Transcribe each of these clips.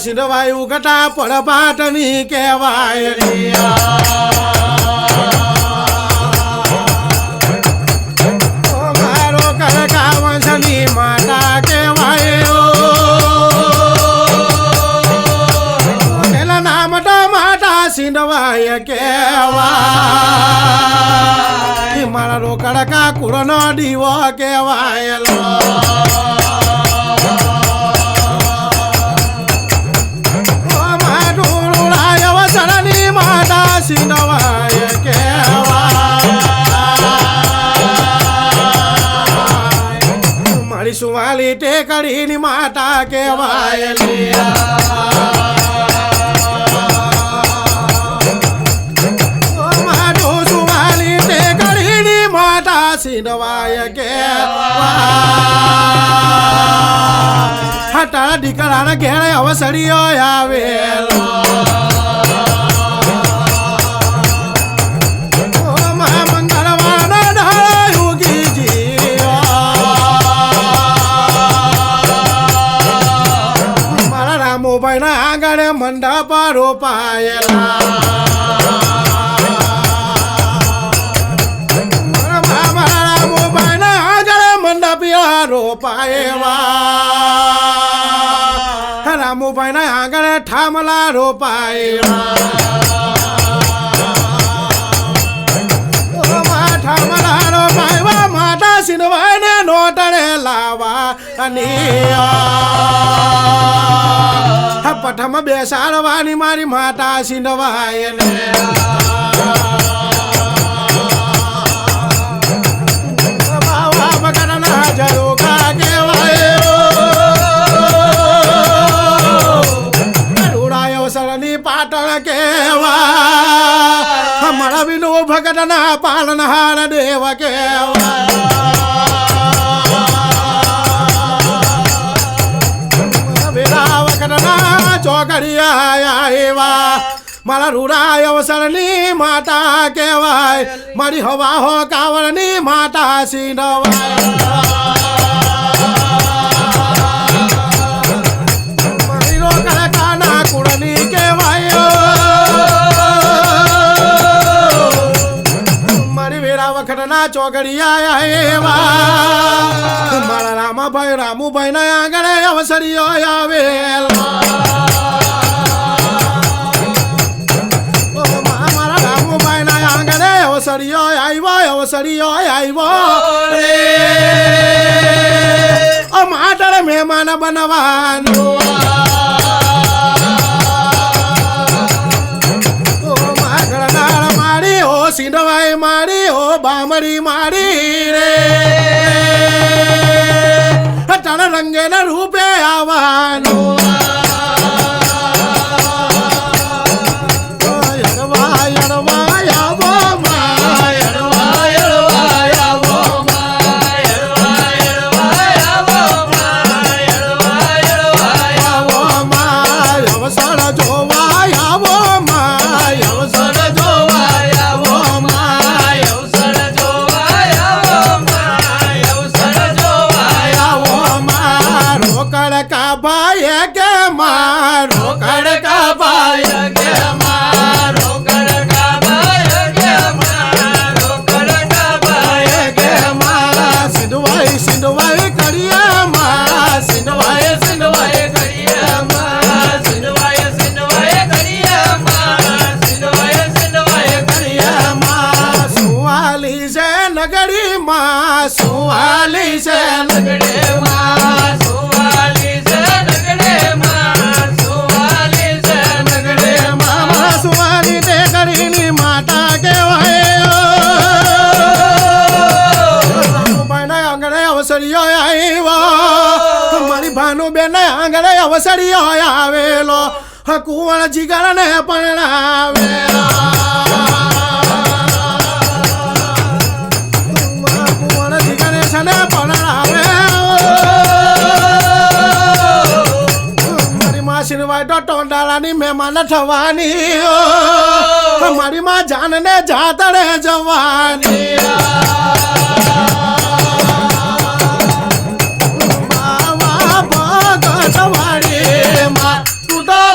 સિંધવાય ઉગટા પડપાટની કહેવાય મારો કડકા વંશની માતા કહેવાય પેલા નામ તો માતા સિંધવાય કહેવાય મારા રોકડકા કુળનો દીવો કહેવાય સિંધવાય કહેવાય મારી સુવાલી ટેકડીની માતા કહેવાય મારું સુવાલી ટેકડીની માતા સિંધવાય કહેવાય હટાળા દીકરાના ઘેરે અવસરીઓ આવેલો આગળ મંડપ રોપાયેલા આગળ મંડપિયા રોપાયેલા રામુભાઈ ના આગળ ઠામલા રોપાયેલા ઠામલા રોપાયેલા માતા સિંધવાય ને નોટડે લાવા અને પઠમ બેસાડવાની મારી માતા સિંધવાય ને બાવા બગડના જરોખા કહેવાય રૂડાયો સરની પાટણ કહેવાય મારા વિનો ભગતના પાલનહાર દેવ કહેવાય ચોકડિયા એવા મારા રૂડાય અવસરની માતા કહેવાય મારી હવા હો કાવળની માતા સિંધવાય મારી રોકડકાના કુળની કહેવાય મારી વેરા વખતના ચોકડિયા એવા મારા રામાભાઈ રામુભાઈ ના આગળ અવસરીઓ આવેલા અવસરીઓ આવ્યો રે માટળ મહેમાન બનવાનું માગળનાળ મારી હો સિંધવાય મારી હો બામરી મારી રે તણ રંગેના રૂપે આવવાનું સુવાલી છે નગડે માં સુવાલી છે નગડે માં સુવાલી છે નગડે માં સુવાલી તે કરીને માતા કહેવાય ભાઈ ના આંગણે અવસરીઓ આવ્યો મારી ભાનુ બેન ના આંગણે અવસરીઓ આવેલો કુંવર જીગર ને પરણાવેલો સિંધવાય તો ટોંડાળાની મહેમાન થવાની મારી માં જાનને જાતડે જવાની બાવા ભગત વાળી માં તું તો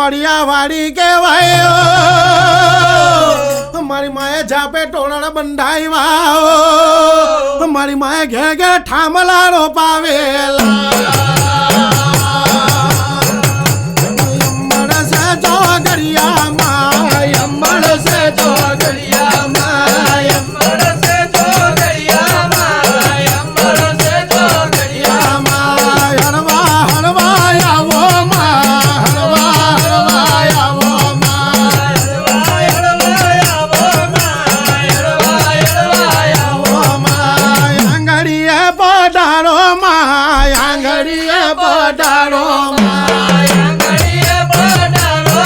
ખોડિયા વાડી કેવાય મારી માએ જાપે ટોળા બંધાઈ વાવ મારી માએ ઘેર ઘેર ઠામલાડો પાવેલા મળશે ચોગડિયામાં મળશે ચોગડિયામાં મળશે ચોગડિયામાં મળશે ચોગડિયામાં હરવા હરવા આવો માં હરવા હરવા આવો પધારો માં આંગળીએ પધારો આંગળીએ પધારો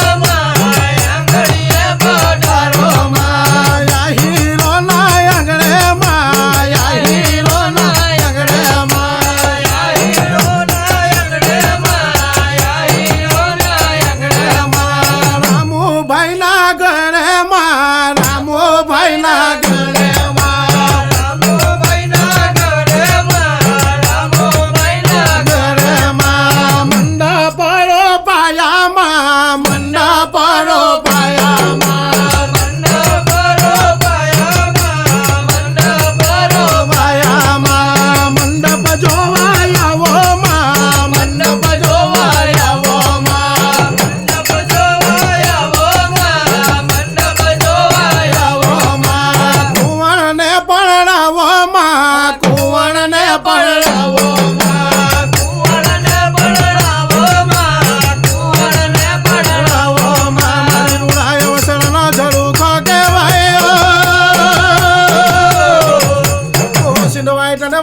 આંગળીએ પધારો હીરો ના આંગળે માં હીરો ના આંગળે માં હીરો ના આંગળે માં હીરો ના આંગળે માં રામુભાઈ ના ઘરે માં રામુભાઈ ના ઘરે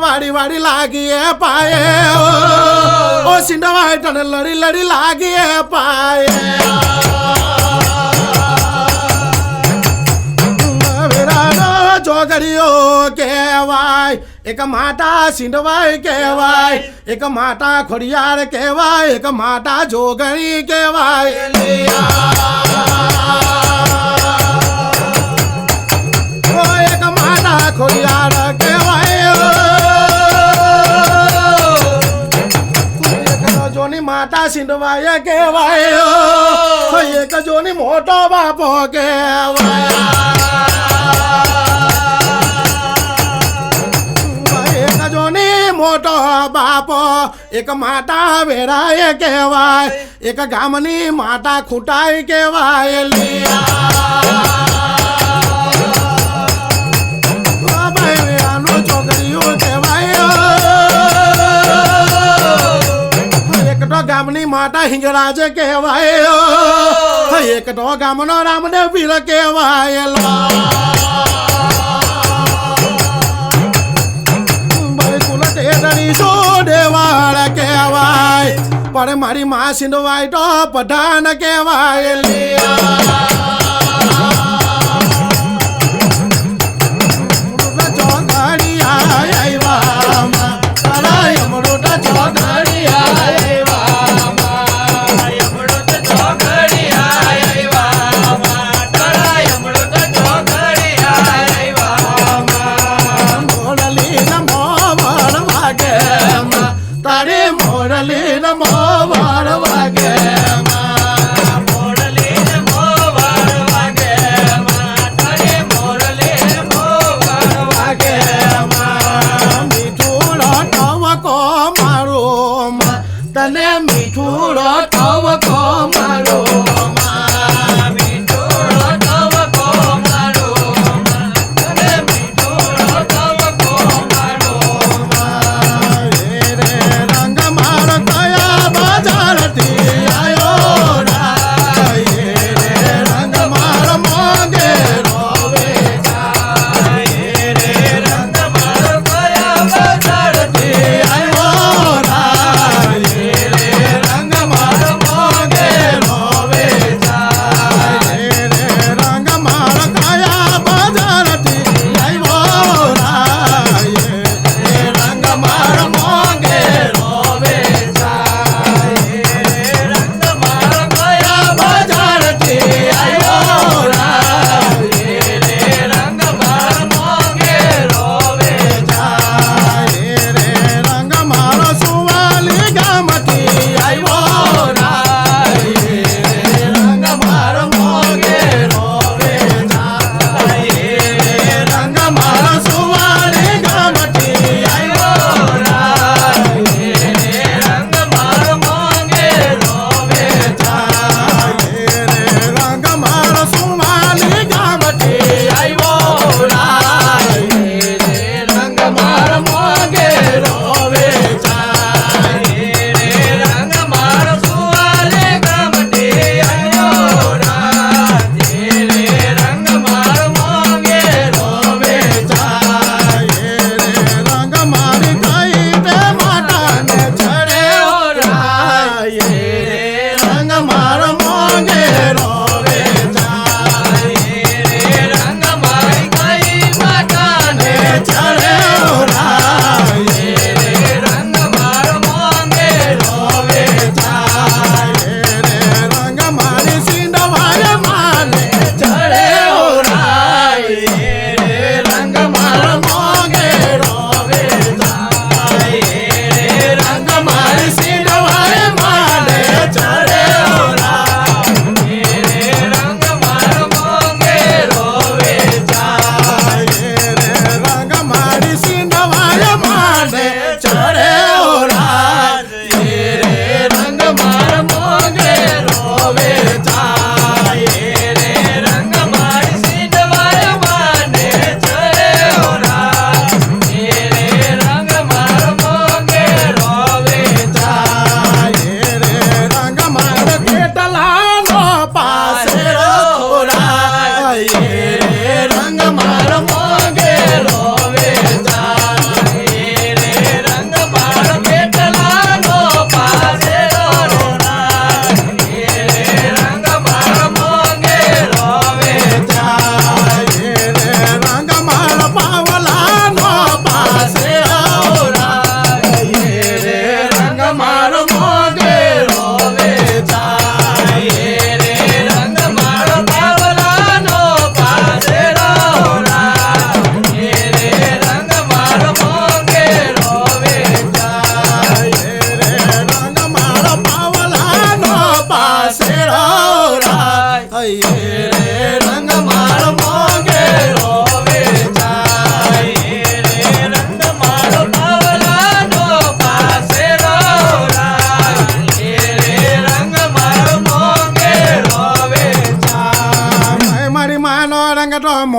વાડી વાડી લાગી પાયે ઓ સિંધવાય તને લડી લડી લાગી પાયે જોગડીઓ કહેવાય એક માતા સિંધવાય કહેવાય એક માતા ખોડિયાર કહેવાય એક માતા જોગણી કહેવાય એક માતા ખોડિયાર કહેવાય જોની માતા સિંધવાય કહેવાય એક જોની મોટો બાપો કહેવાય એક જોની મોટો બાપો એક માતા વેરાય કહેવાય એક ગામની માતા ખૂટાય કહેવાય છોકરીઓ કહેવાય એક તો ગામની માતા હિંગળાજ કહેવાય એક તો ગામનો રામદેવ પીર કહેવાય કુલ તેડણી સો દેવાળ કહેવાય પણ મારી માં સિંધવાય તો પઠાણ કહેવાય તને મીઠુડો ટવકો મારો મીઠુડો ટવકો મારો તને મીઠુડો ટવકો મારો રે રંગ મારો કયા બજારથી આયો રે રંગ મારો મોગે રોવે જાય રે રંગ મારો કયા બજારથી આયો રંગ મારો મોગે રોવે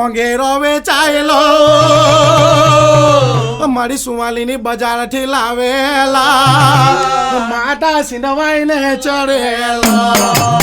મોંઘેરો વેચાયેલો મારી સુવાલીની બજારથી લાવેલા માતા સિંધવાઈને ચડેલા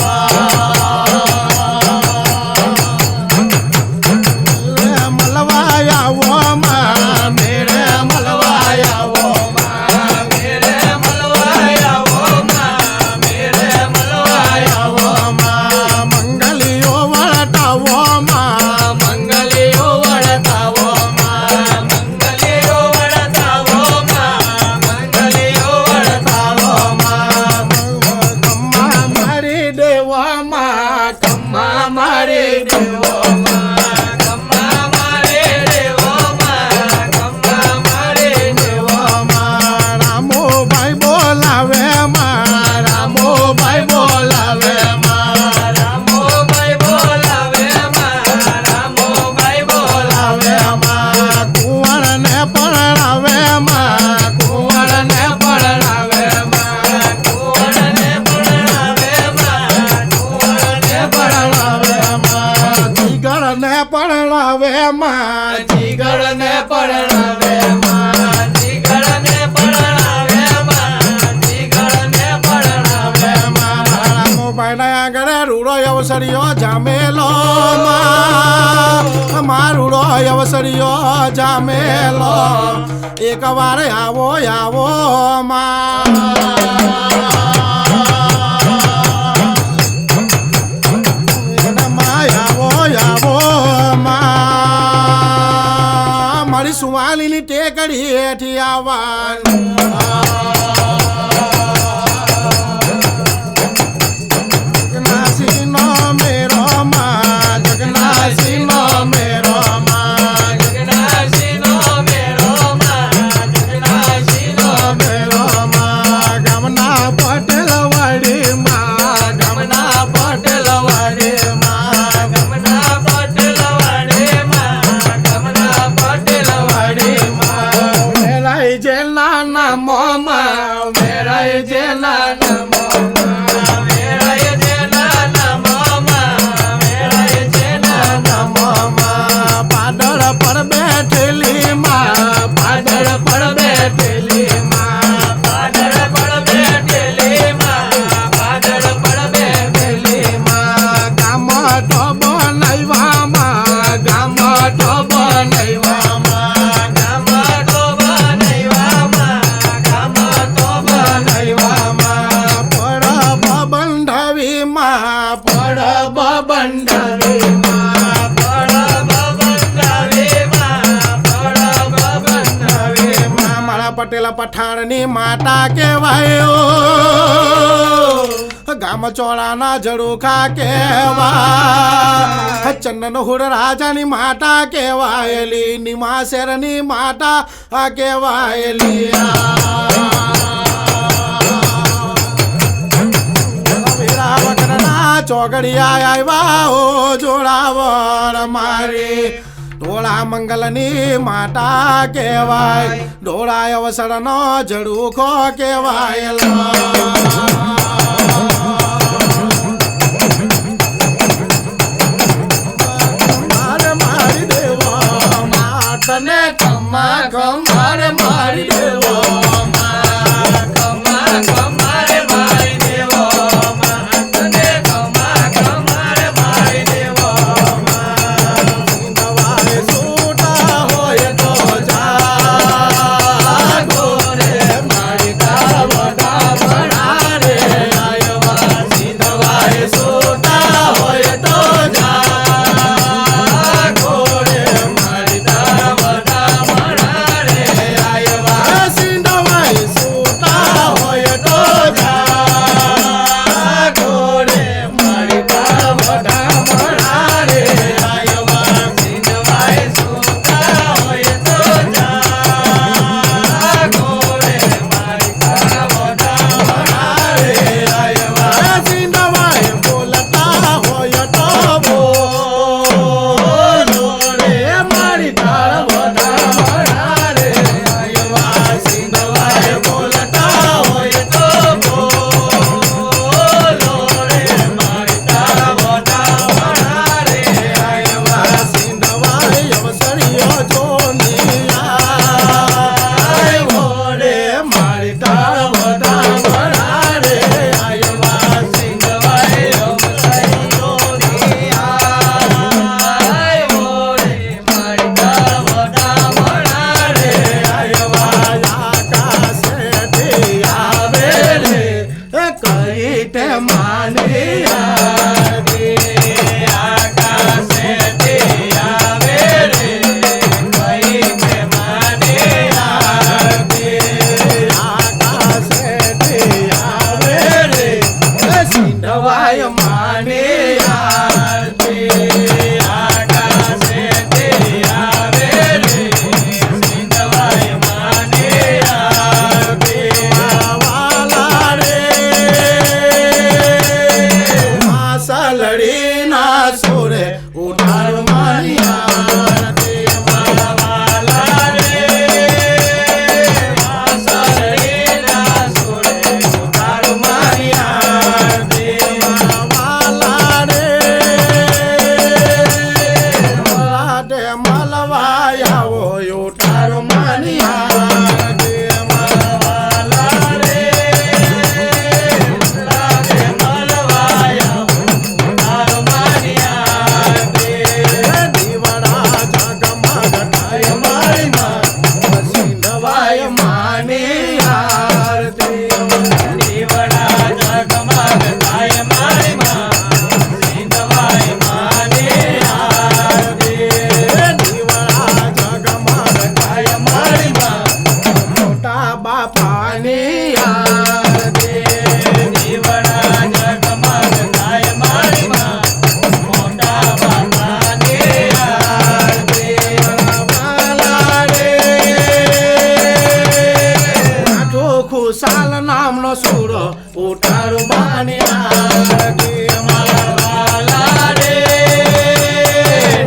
અવસરીઓ જામેલો મારુડો અવસરીઓ જામેલો એક વાર આવો આવો મારી સુવાલીની ટેકડી હેઠી આવવાનું પટેલા પઠાણની માતા કહેવાયો ગામ ચોળાના જડુખા કહેવાય ચંદન હુડ રાજાની માતા કહેવાયેલી નિમા શેરની માતા કહેવાયેલી ચોગડિયા આવ્યા ઓ જોડાવર મારી ઢોળા મંગલની માતા કહેવાય ઢોળા અવસરનો જડુખો કહેવાય મારી દેવો માતને કમા કમારે મારી દેવો તે માને આવે આકાશેથી આવે રે કઈ તે માને આવે આકાશેથી આવે રે સિંધવાય માને આવે આકાશેથી આવે રે સિંધવાય માને આવે વાલા રે માસલડી ના સુરે ઉઠાર માની આરતી વાલા રે વાસળીના સુરે ઉતારું મારી આરતી વાલા રે વાલા મલવાયાવો ઉઠાર માની આરતી વાલા રે લાગે મલવાયા ઉતારું મારી આરતી દીવડા જગમગ થાય મારી માં સિંધવાય માની આરતી દીવડા જગમગ થાય મારી માં સિંધવાય માને આરતી દીવડા જગમગ થાય મારી માં મોટા બાપાની આરતી દીવડા જગમગ થાય મારી માં મોટા બાપાને આરતી વાલા રે નાથો ખુશાલ નામનો સુરો ઉઠારું માની આરતી વાલા રે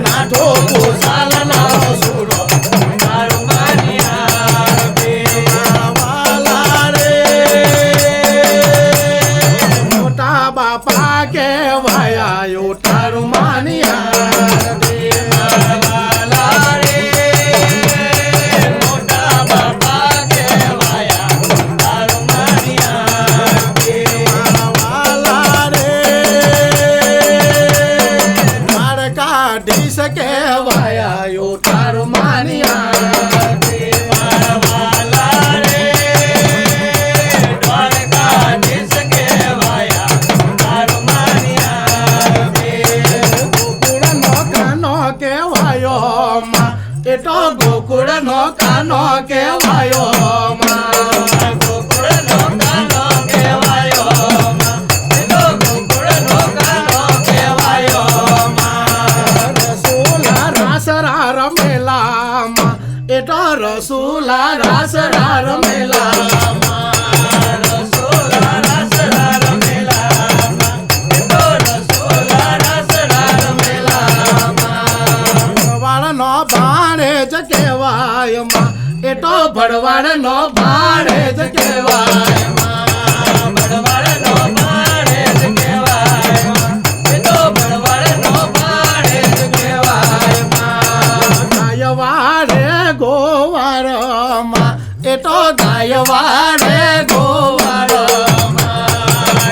નાથો ખુશાલ નામનો સુરો ઉતારું મારી આરતી વાલા રે મોટા બાપા કેવાયા ઉઠારું માની આરતી વાલા રે મોટા બાપા કહેવાયા ઉતારું મારી આરતી વાલા રે દ્વારકાધીશ કેવાયા ઉઠારું માની આરતી વાલા રે દ્વારકાધીશ કહેવાયા ઉતારું મારી આરતી ગોકુળનો કાનો કેવાયો માં એ તો ગોકુળનો કાનો કેવાયો માં ગોકુળનો કાનો કહેવાયો માં એ તો ગોકુળનો કાનો કહેવાયો માં રસુલા રાસરા રમેલા માં એ તો રસુલા રાસરા રમેલા રસોલા રસડા રમેલા એ તો રસોલા રસડા રમેલા ભરવાડનો ભાણે જ કહેવાય માં એ તો ભરવાડનો ભાણે જ કહેવાય માં બડવાડનો બાણે જ કહેવાય એ તો બડવાડનો બાણે જ કહેવાય ગાયવાડે ગોવાર માં એ તો ગાયવાડે ગોવાર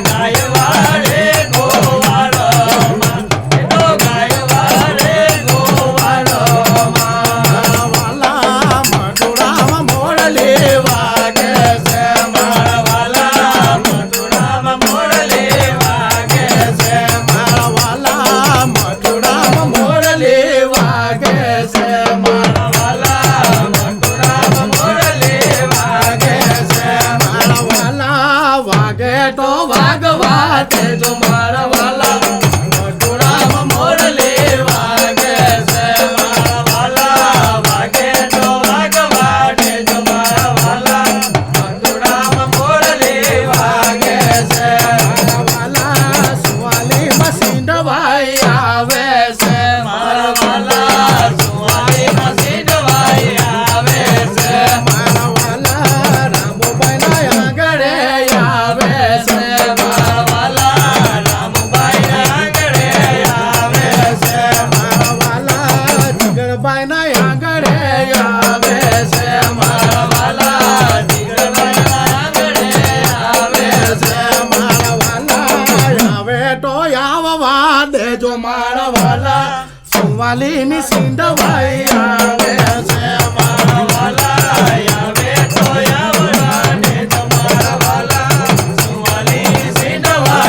ગાયવાડે ગોવાળમાં એ તો ગાયવાડે ગોવાળમાં વાલા મધુરામ મોરલે વાગે છે મારા વાલા મથુરામાં મોરલે વાગે છે મારા વાલા મધુરામ મોરલે વાગે છે મારા વાલા મથુરામાં મોરલે વાગે છે મારા વાલા વાગે તો વાગવા દેજો મારા વાલા મથુરામાં મોરલે વાગે છે મારા વાલા વાગે તો વાગવા દેજો મારા વાલા મથુરામાં મોરલે વાગે છે મારા વાલા સુવાલી મસીંડવાઈ આવે છે મારા વાલા સુવાળીમાં સીધવાઈ આવે છે મારા વાલા રામુભાઈના આંગણે આવે છે મારા વાલા રામભાઈ આંગણે આવે છે મારા વાલા જીગરભાઈના આંગણે આવે છે મારા વાલા જીગરભાઈ આંગણે આવે છે મારા વાલા આવે તો આવવા દેજો મારા વાલા સુવાલીની સિંધવાઈ આવે છે મારા વાલા આવે તો આવવા દેજો મારા વાલા સુવાલી સીધવાઈ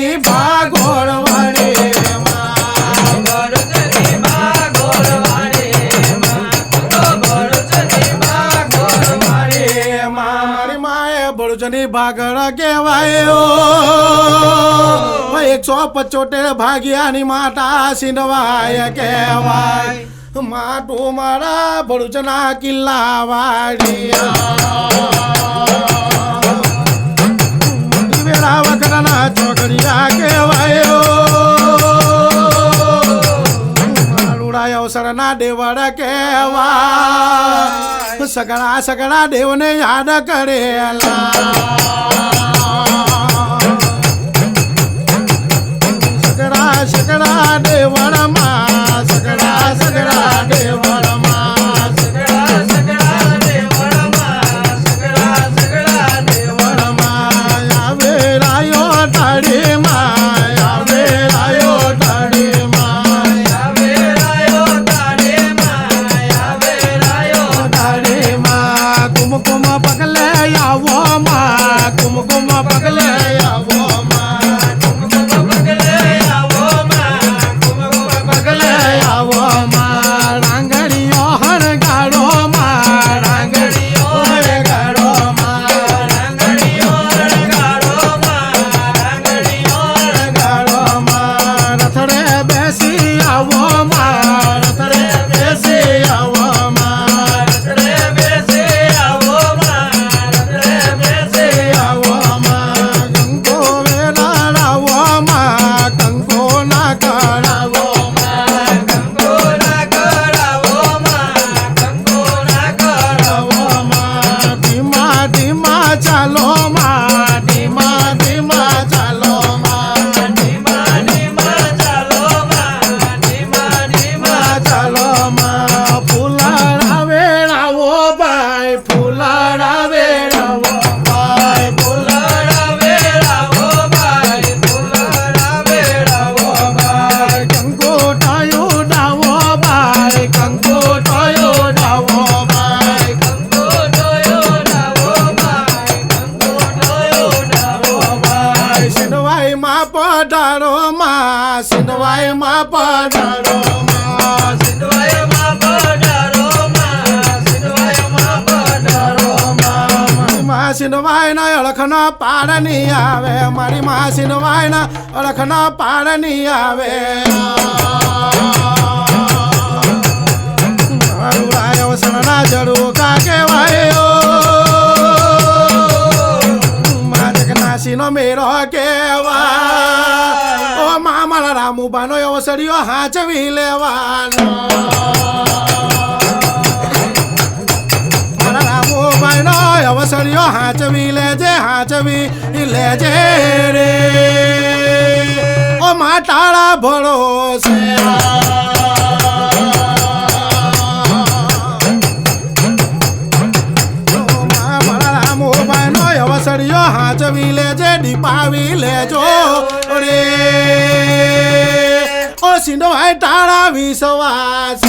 ભરૂચની ભાગોળવાડી ભરૂચની ભાગોળવાડીમાં, ભરૂચની ભાગોળવાડી. મારી માએ ભરૂચની ભાગળ કહેવાય 175 ભાગ્યાની માતા સિંધવાય કહેવાય માટું મારા ભરૂચના કિલ્લા વાડી વેળા વખતના ચોકડિયા કહેવાય મારુડા અવસરના દેવળ કહેવાય સગડા સગડા દેવને યાદ કરેલા સગડા દેવળમાં સગડા સગડા દેવળમાં સગડા સગડા દેવળમાં, સગડા સગડા દેવળમાં આવે રાયો ટાળીમાં આવે રાયો ટાળીમાં આવે રાયો તાળીમાં, આવે રાયો ટાળીમાં કુમકુમ પગલે આવો માં કુમકુમ પગલે આવો માં પગલે આવો માં, કુમકુમ પગલે આવો માં રાંગણીઓ હણગાડો માં રાંગણીઓ હણગાડો માં રાંગણીઓ રણગાડો માં, રાંગણીઓ હણગાડો માં રથડે બેસી આવો માં રથડે બેસી આવો માં રથડે બેસી આવો માં, રથડે બેસી આવો માં કંકો વેલાડાવો માં કંકો ના કરાવો માં, કંકો ના કરાવો માં, કંકો ના કરાવો. આવો માં ધીમા ધીમા ચાલો માં ધીમા ધીમા ચાલો માં ધીમા ધીમા ચાલો માં, ધીમા ધીમા ચાલો માં ફૂલાડા વેળાવો ભાઈ ફૂલાડા વેળાવો ભાઈ ફૂલડા વેળાવો ભાઈ, ફૂલડા વેળાવો ભાઈ કંકો ટાયો ડાવો ભાઈ કંકો ટાયો ડાવો ભાઈ કંકો ઢોયો ડાવો ભાઈ, કંકો ઢોયો ડાવો ભાઈ સિંધવાઈ માં પધારો માં સિંધવાઈ માં પધારો માં સિંધવાઈમાં પધારો માં, સિંધવાઈમાં પધારો મારી માં સિંધવાઈ ના અળખના પાર નહીં આવે મારી માં સિંધવાઈ ના અળખના પાર નહીં આવે મારું રાય વસણના જડુકા કહેવાય માજકનાસીનો મેરો કહેવાય ઓ મા મારા રામુબાનો અવસરીઓ હાચવી લેવાનો મારા રામુબાઈનો અવસરીઓ હાચવી લેજે રે ઓ મા તારા ભરોસે અવસરીઓ હાચવી લેજે દીપાવી લેજો રે ઓ સિંધવાઈ તારા વિશ્વાસ